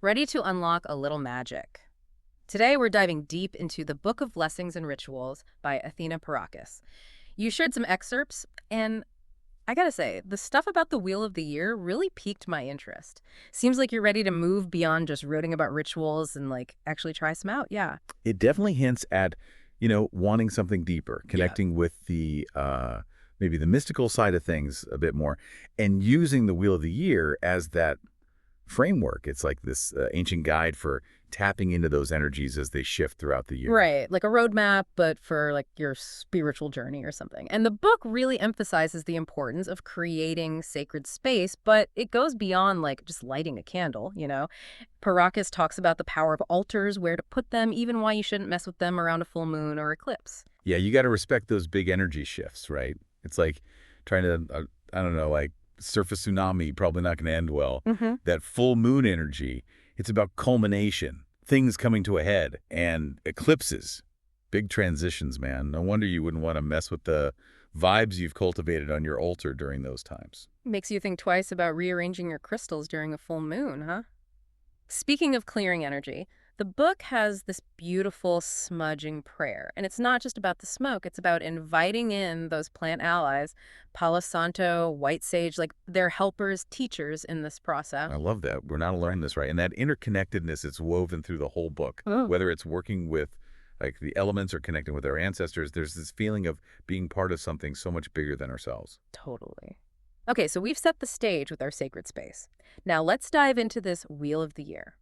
ready to unlock a little magic. Today, we're diving deep into the Book of Blessings and Rituals by Athena Parakis. You shared some excerpts, and I gotta say, the stuff about the Wheel of the Year really piqued my interest. Seems like you're ready to move beyond just rooting about rituals and, actually try some out. Yeah. It definitely hints at, wanting something deeper, Yeah. connecting with the maybe the mystical side of things a bit more, and using the Wheel of the Year as that framework. It's like this ancient guide for tapping into those energies as they shift throughout the year. Right, like a roadmap, but for your spiritual journey or something. And the book really emphasizes the importance of creating sacred space, but it goes beyond just lighting a candle. Parakis talks about the power of altars, where to put them, even why you shouldn't mess with them around a full moon or eclipse. Yeah, you got to respect those big energy shifts, right? It's like trying to, I don't know, like surf a tsunami, probably not going to end well. Hmm. That full moon energy, it's about culmination, things coming to a head, and eclipses, big transitions, man. No wonder you wouldn't want to mess with the vibes you've cultivated on your altar during those times. Makes you think twice about rearranging your crystals during a full moon, huh? Speaking of clearing energy, the book has this beautiful smudging prayer. And it's not just about the smoke, it's about inviting in those plant allies, Palo Santo, white sage, like they're helpers, teachers in this process. I love that. We're not alone in this, right? And that interconnectedness is woven through the whole book. Oh, Whether it's working with like the elements or connecting with our ancestors, there's this feeling of being part of something so much bigger than ourselves. totally. Okay, so we've set the stage with our sacred space. Now let's dive into this Wheel of the Year.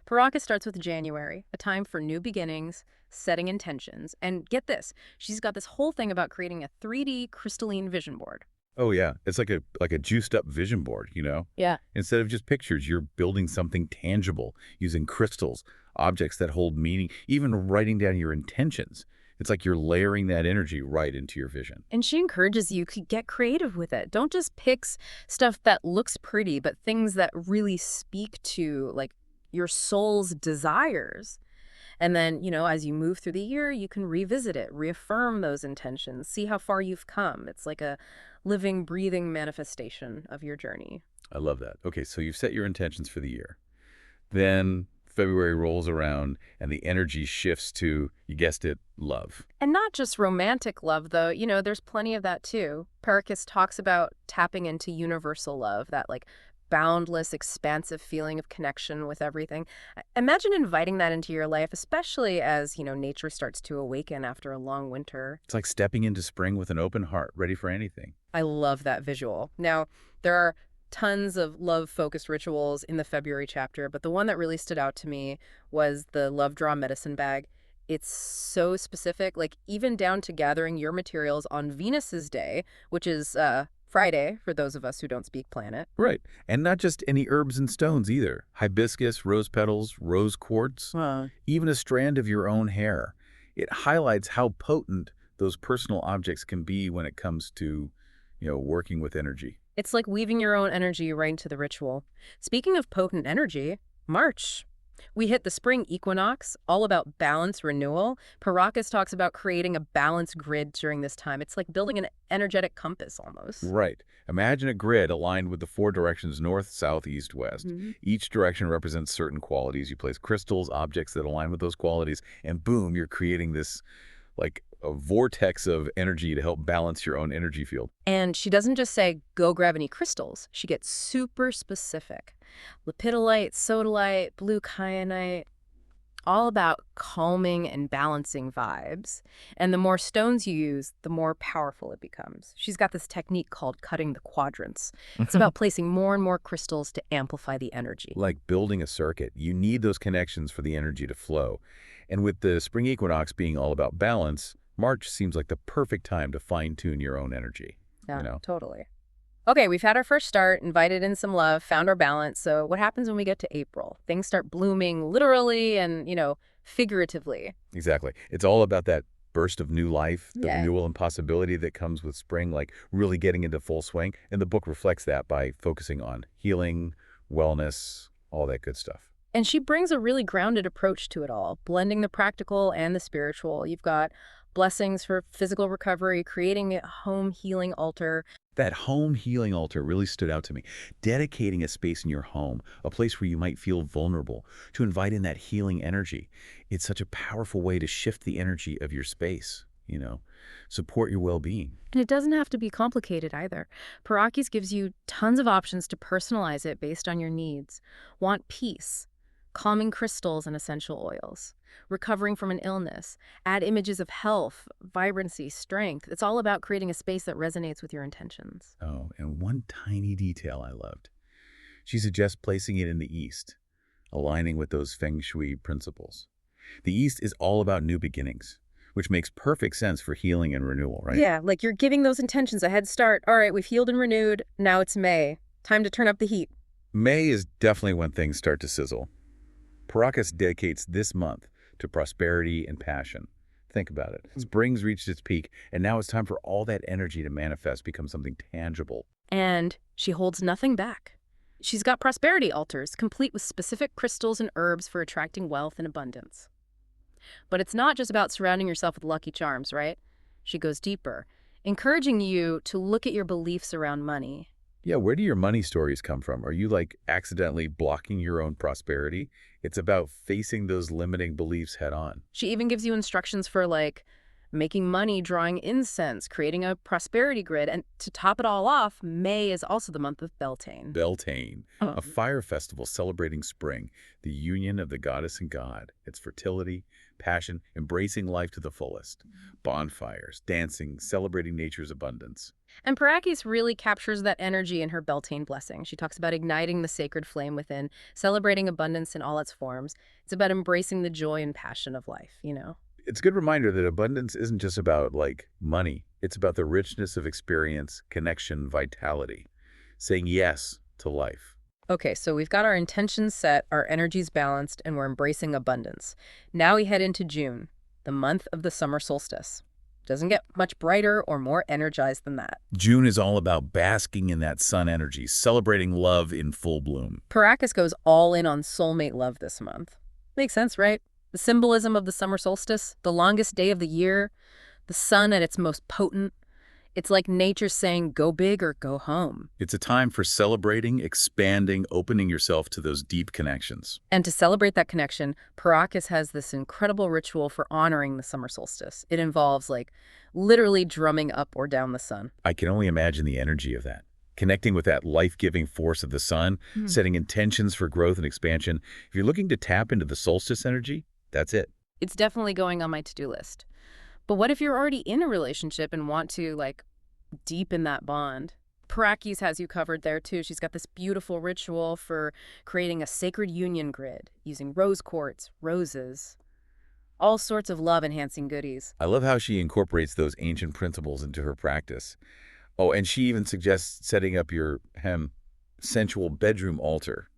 Paraka starts with January, a time for new beginnings, setting intentions, and get this, she's got this whole thing about creating a 3D crystalline vision board. Oh yeah, it's like a juiced up vision board, you know? Yeah. Instead of just pictures, you're building something tangible using crystals, objects that hold meaning, even writing down your intentions. It's like you're layering that energy right into your vision. And she encourages you to get creative with it. Don't just pick stuff that looks pretty, but things that really speak to your soul's desires. And then, as you move through the year, you can revisit it, reaffirm those intentions, see how far you've come. It's like a living, breathing manifestation of your journey. I love that. Okay, so you've set your intentions for the year. Then February rolls around and the energy shifts to, you guessed it, love. And not just romantic love, though. There's plenty of that too. Perkis talks about tapping into universal love, that boundless, expansive feeling of connection with everything. Imagine inviting that into your life, especially as, nature starts to awaken after a long winter. It's like stepping into spring with an open heart, ready for anything. I love that visual. Now, there are tons of love-focused rituals in the February chapter, but the one that really stood out to me was the Love Draw medicine bag. It's so specific, even down to gathering your materials on Venus's day, which is Friday for those of us who don't speak planet. Right. And not just any herbs and stones either. Hibiscus, rose petals, rose quartz, even a strand of your own hair. It highlights how potent those personal objects can be when it comes to, working with energy. It's like weaving your own energy right into the ritual. Speaking of potent energy, March. We hit the spring equinox, all about balance, renewal. Paracas talks about creating a balanced grid during this time. It's like building an energetic compass almost. Right. Imagine a grid aligned with the four directions north, south, east, west. Mhm. Each direction represents certain qualities. You place crystals, objects that align with those qualities, and boom, you're creating this like a vortex of energy to help balance your own energy field. And she doesn't just say, go grab any crystals. She gets super specific. Lepidolite, sodalite, blue kyanite, all about calming and balancing vibes. And the more stones you use, the more powerful it becomes. She's got this technique called cutting the quadrants. It's about placing more and more crystals to amplify the energy. Like building a circuit, you need those connections for the energy to flow. And with the spring equinox being all about balance, March seems like the perfect time to fine-tune your own energy. Yeah, totally. Okay, we've had our first start, invited in some love, found our balance. So what happens when we get to April? Things start blooming literally and, figuratively. Exactly. It's all about that burst of new life, the Yeah. renewal and possibility that comes with spring, like really getting into full swing. And the book reflects that by focusing on healing, wellness, all that good stuff. And she brings a really grounded approach to it all, blending the practical and the spiritual. You've got blessings for physical recovery, creating a home healing altar. That home healing altar really stood out to me. Dedicating a space in your home, a place where you might feel vulnerable, to invite in that healing energy. It's such a powerful way to shift the energy of your space, support your well-being. And it doesn't have to be complicated either. Parakis gives you tons of options to personalize it based on your needs. Want peace? Calming crystals and essential oils. Recovering from an illness. Add images of health, vibrancy, strength. It's all about creating a space that resonates with your intentions. Oh, and one tiny detail I loved. She suggests placing it in the east, aligning with those feng shui principles. The east is all about new beginnings, which makes perfect sense for healing and renewal, right? Yeah, like you're giving those intentions a head start. All right, we've healed and renewed. Now it's May. Time to turn up the heat. May is definitely when things start to sizzle. Paracas dedicates this month to prosperity and passion. Think about it. Spring's reached its peak, and now it's time for all that energy to manifest, become something tangible. And she holds nothing back. She's got prosperity altars, complete with specific crystals and herbs for attracting wealth and abundance. But it's not just about surrounding yourself with lucky charms, right? She goes deeper, encouraging you to look at your beliefs around money. Yeah, where do your money stories come from? Are you like accidentally blocking your own prosperity? It's about facing those limiting beliefs head on. She even gives you instructions for, like, making money, drawing incense, creating a prosperity grid. And to top it all off, May is also the month of Beltane. Beltane, Oh. a fire festival celebrating spring, the union of the goddess and god, its fertility, passion, embracing life to the fullest. Bonfires, dancing, celebrating nature's abundance. And Parakis really captures that energy in her Beltane blessing. She talks about igniting the sacred flame within, celebrating abundance in all its forms. It's about embracing the joy and passion of life. It's a good reminder that abundance isn't just about, like, money. It's about the richness of experience, connection, vitality. Saying yes to life. Okay, so we've got our intentions set, our energies balanced, and we're embracing abundance. Now we head into June, the month of the summer solstice. Doesn't get much brighter or more energized than that. June is all about basking in that sun energy, celebrating love in full bloom. Paracas goes all in on soulmate love this month. Makes sense, right? The symbolism of the summer solstice, the longest day of the year, the sun at its most potent. It's like nature saying, go big or go home. It's a time for celebrating, expanding, opening yourself to those deep connections. And to celebrate that connection, Paracas has this incredible ritual for honoring the summer solstice. It involves, like, literally drumming up or down the sun. I can only imagine the energy of that. Connecting with that life-giving force of the sun, setting intentions for growth and expansion. If you're looking to tap into the solstice energy, that's it. It's definitely going on my to-do list. But what if you're already in a relationship and want to, like, deepen that bond? Parakis has you covered there, too. She's got this beautiful ritual for creating a sacred union grid using rose quartz, roses, all sorts of love-enhancing goodies. I love how she incorporates those ancient principles into her practice. Oh, and she even suggests setting up your sensual bedroom altar,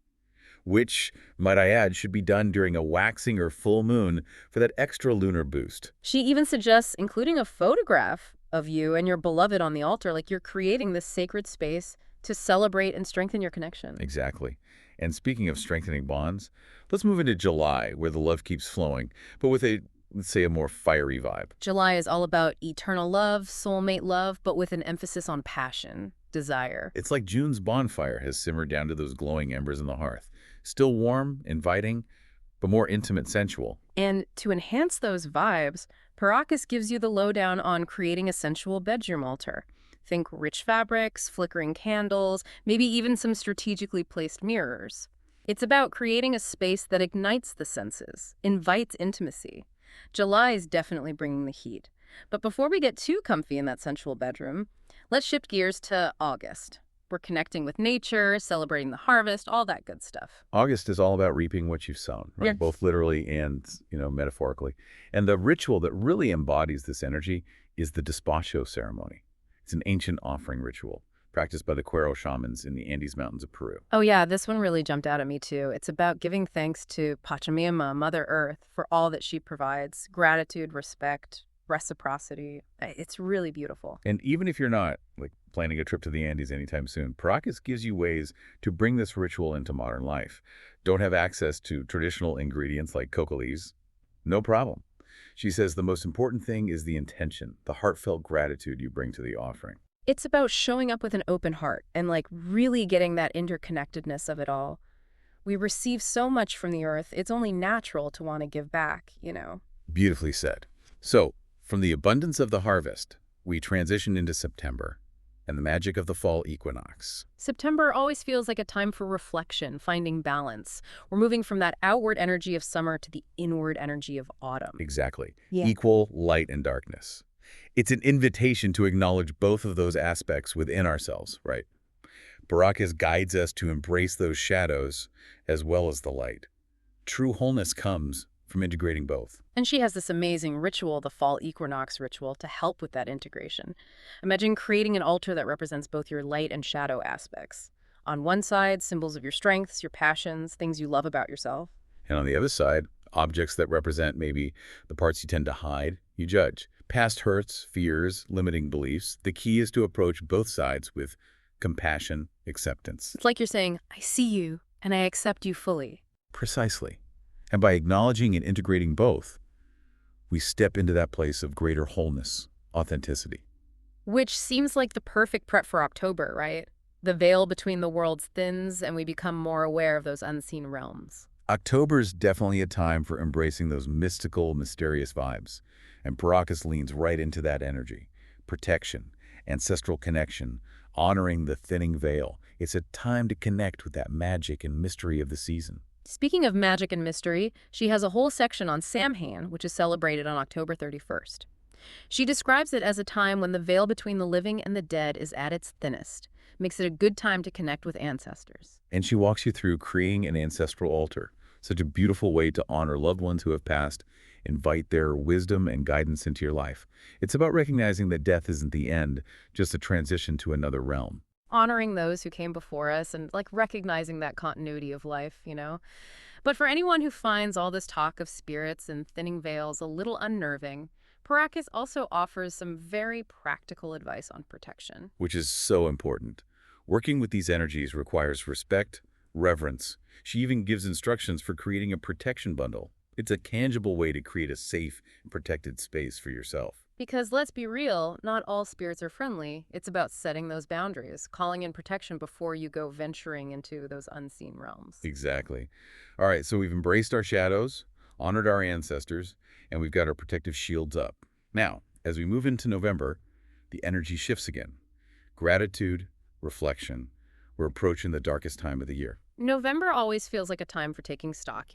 which, might I add, should be done during a waxing or full moon for that extra lunar boost. She even suggests including a photograph of you and your beloved on the altar, like you're creating this sacred space to celebrate and strengthen your connection. Exactly. And speaking of strengthening bonds, let's move into July, where the love keeps flowing, but with let's say, a more fiery vibe. July is all about eternal love, soulmate love, but with an emphasis on passion, desire. It's like June's bonfire has simmered down to those glowing embers in the hearth. Still warm, inviting, but more intimate, sensual. And to enhance those vibes, Paracas gives you the lowdown on creating a sensual bedroom altar. Think rich fabrics, flickering candles, maybe even some strategically placed mirrors. It's about creating a space that ignites the senses, invites intimacy. July is definitely bringing the heat. But before we get too comfy in that sensual bedroom, let's shift gears to August. We're connecting with nature, celebrating the harvest, all that good stuff. August is all about reaping what you've sown, right? Yeah. Both literally and, metaphorically. And the ritual that really embodies this energy is the despacho ceremony. It's an ancient offering ritual practiced by the Cuero shamans in the Andes Mountains of Peru. Oh yeah, this one really jumped out at me too. It's about giving thanks to Pachamama, Mother Earth, for all that she provides. Gratitude, respect, reciprocity. It's really beautiful. And even if you're not, like, planning a trip to the Andes anytime soon, Paracas gives you ways to bring this ritual into modern life. Don't have access to traditional ingredients like coca leaves? No problem. She says the most important thing is the intention, the heartfelt gratitude you bring to the offering. It's about showing up with an open heart and like really getting that interconnectedness of it all. We receive so much from the earth, it's only natural to want to give back. Beautifully said. So, from the abundance of the harvest, we transition into September and the magic of the fall equinox. September always feels like a time for reflection, finding balance. We're moving from that outward energy of summer to the inward energy of autumn. Exactly. Yeah. Equal light and darkness. It's an invitation to acknowledge both of those aspects within ourselves, right? Baracus guides us to embrace those shadows as well as the light. True wholeness comes from integrating both. And she has this amazing ritual, the fall equinox ritual, to help with that integration. Imagine creating an altar that represents both your light and shadow aspects. On one side, symbols of your strengths, your passions, things you love about yourself. And on the other side, objects that represent maybe the parts you tend to hide, you judge. Past hurts, fears, limiting beliefs. The key is to approach both sides with compassion, acceptance. It's like you're saying, I see you, and I accept you fully. Precisely. And by acknowledging and integrating both, we step into that place of greater wholeness, authenticity. Which seems like the perfect prep for October, right? The veil between the worlds thins, and we become more aware of those unseen realms. October is definitely a time for embracing those mystical, mysterious vibes, and Paracas leans right into that energy. Protection, ancestral connection, honoring the thinning veil. It's a time to connect with that magic and mystery of the season. Speaking of magic and mystery, she has a whole section on Samhain, which is celebrated on October 31st. She describes it as a time when the veil between the living and the dead is at its thinnest, makes it a good time to connect with ancestors. And she walks you through creating an ancestral altar, such a beautiful way to honor loved ones who have passed, invite their wisdom and guidance into your life. It's about recognizing that death isn't the end, just a transition to another realm. Honoring those who came before us and like recognizing that continuity of life. But for anyone who finds all this talk of spirits and thinning veils a little unnerving, Paracas also offers some very practical advice on protection. Which is so important. Working with these energies requires respect, reverence. She even gives instructions for creating a protection bundle. It's a tangible way to create a safe and protected space for yourself. Because let's be real, not all spirits are friendly. It's about setting those boundaries, calling in protection before you go venturing into those unseen realms. Exactly. All right, so we've embraced our shadows, honored our ancestors, and we've got our protective shields up. Now, as we move into November, the energy shifts again. Gratitude, reflection. We're approaching the darkest time of the year. November always feels like a time for taking stock,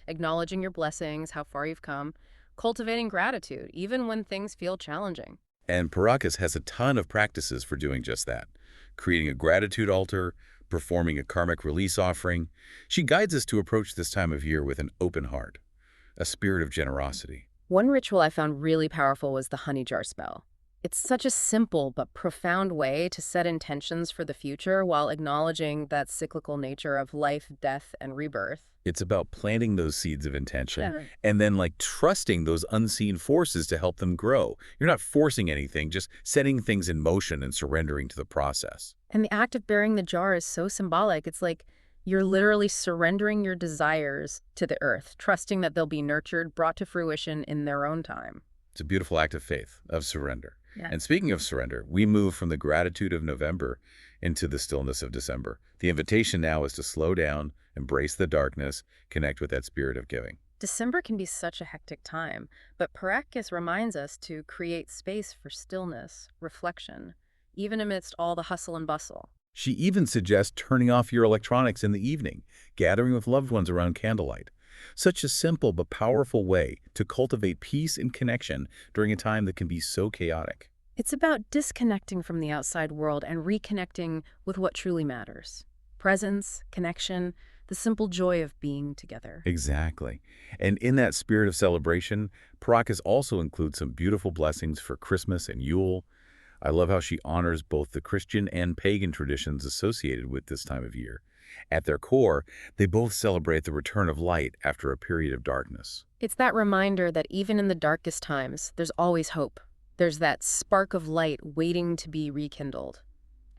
acknowledging your blessings, how far you've come, cultivating gratitude, even when things feel challenging. And Paracas has a ton of practices for doing just that. Creating a gratitude altar, performing a karmic release offering. She guides us to approach this time of year with an open heart, a spirit of generosity. One ritual I found really powerful was the honey jar spell. It's such a simple but profound way to set intentions for the future while acknowledging that cyclical nature of life, death, and rebirth. It's about planting those seeds of intention Yeah. and then trusting those unseen forces to help them grow. You're not forcing anything, just setting things in motion and surrendering to the process. And the act of bearing the jar is so symbolic. It's like you're literally surrendering your desires to the earth, trusting that they'll be nurtured, brought to fruition in their own time. It's a beautiful act of faith, of surrender. Yeah. And speaking of surrender, we move from the gratitude of November into the stillness of December. The invitation now is to slow down, embrace the darkness, connect with that spirit of giving. December can be such a hectic time, but Paracas reminds us to create space for stillness, reflection, even amidst all the hustle and bustle. She even suggests turning off your electronics in the evening, gathering with loved ones around candlelight. Such a simple but powerful way to cultivate peace and connection during a time that can be so chaotic. It's about disconnecting from the outside world and reconnecting with what truly matters. Presence, connection, the simple joy of being together. Exactly. And in that spirit of celebration, Paracas also includes some beautiful blessings for Christmas and Yule. I love how she honors both the Christian and pagan traditions associated with this time of year. At their core, they both celebrate the return of light after a period of darkness. It's that reminder that even in the darkest times, there's always hope. There's that spark of light waiting to be rekindled.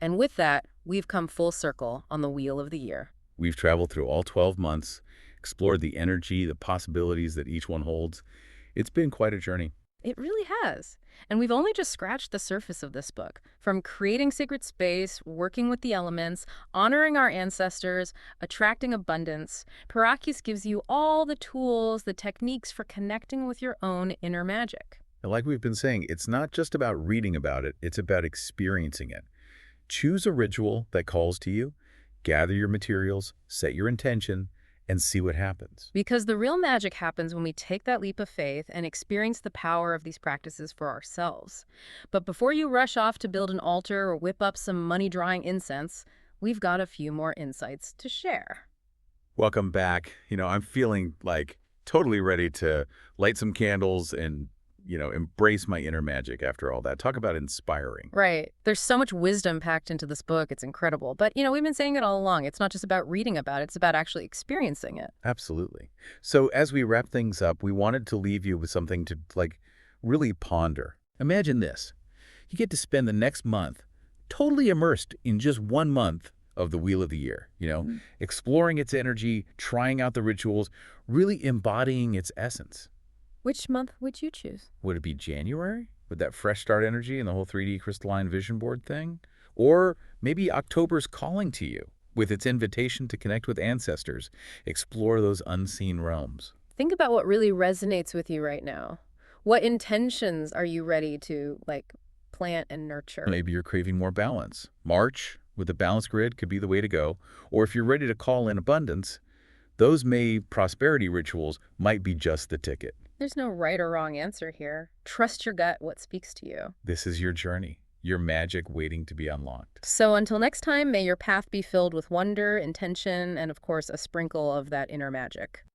And with that, we've come full circle on the wheel of the year. We've traveled through all 12 months, explored the energy, the possibilities that each one holds. It's been quite a journey. It really has. And we've only just scratched the surface of this book. From creating sacred space, working with the elements, honoring our ancestors, attracting abundance, Parakis gives you all the tools, the techniques for connecting with your own inner magic. And like we've been saying, it's not just about reading about it, it's about experiencing it. Choose a ritual that calls to you, gather your materials, set your intention, and see what happens. Because the real magic happens when we take that leap of faith and experience the power of these practices for ourselves. But before you rush off to build an altar or whip up some money-drawing incense, we've got a few more insights to share. Welcome back. I'm feeling like totally ready to light some candles and, embrace my inner magic after all that. Talk about inspiring. Right. There's so much wisdom packed into this book. It's incredible. But, we've been saying it all along. It's not just about reading about it. It's about actually experiencing it. Absolutely. So as we wrap things up, we wanted to leave you with something to, really ponder. Imagine this. You get to spend the next month totally immersed in just 1 month of the Wheel of the Year, exploring its energy, trying out the rituals, really embodying its essence. Which month would you choose? Would it be January with that fresh start energy and the whole 3D crystalline vision board thing? Or maybe October's calling to you with its invitation to connect with ancestors, explore those unseen realms. Think about what really resonates with you right now. What intentions are you ready to, plant and nurture? Maybe you're craving more balance. March with the balance grid could be the way to go. Or if you're ready to call in abundance, those May prosperity rituals might be just the ticket. There's no right or wrong answer here. Trust your gut, what speaks to you. This is your journey, your magic waiting to be unlocked. So until next time, may your path be filled with wonder, intention, and of course, a sprinkle of that inner magic.